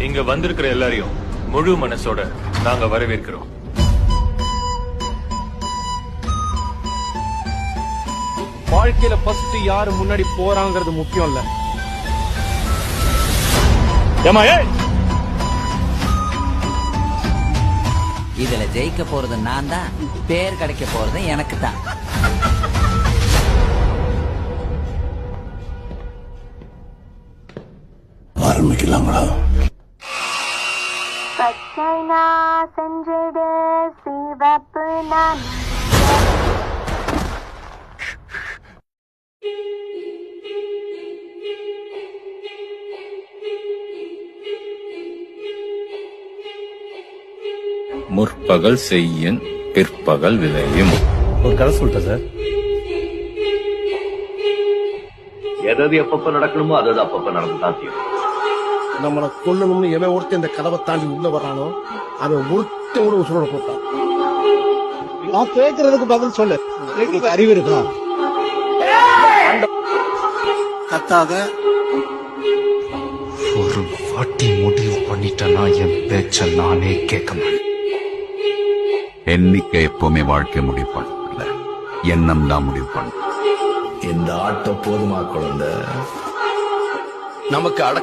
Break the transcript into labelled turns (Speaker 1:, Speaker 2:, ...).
Speaker 1: இங்க வந்திருக்கிற எல்லாரையும் முழு மனசோட நாங்க வரவேற்கிறோம்.
Speaker 2: வாழ்க்கையில ஃபர்ஸ்ட் யாரு முன்னாடி போறாங்கிறது முக்கியம் இல்ல.
Speaker 3: இதுல ஜெயிக்க போறது நான் தான், பேர் கிடைக்க போறது எனக்கு தான்.
Speaker 4: ஆரம்பிக்கலாங்களா?
Speaker 5: பச்சை நான் செஞ்சிடு சிவப்பு நான்
Speaker 6: முற்பகல் செய்யின் பிற்பகல் விளையும்.
Speaker 2: ஒரு கதை சொல்லிட்டேன் சார்.
Speaker 7: எதாவது எப்பப்ப நடக்கணுமோ அது அப்பப்ப நடந்துதான் தீரும்.
Speaker 4: நம்மளை கொல்லணும்னு எவன் ஒருத்தன் இந்த கதவை தாண்டி உள்ள வரானோ அவன் ஒருத்தன் கூட உசுரோட போட்டான். நான் கேட்கறதுக்கு பதில் சொல்லு. அறிவு இருக்கா? கத்தாத.
Speaker 8: ஒரு வாட்டி முடிவு பண்ணிட்டேன்னா என் பேச்ச நானே கேட்க மாட்டேன்.
Speaker 9: எண்ணிக்கை எப்பவுமே வாழ்க்கை முடிவு பண்ணல, எண்ணம் தான் முடிவு பண்ண.
Speaker 4: இந்த ஆட்டம் போதுமா குழந்தை? நமக்கு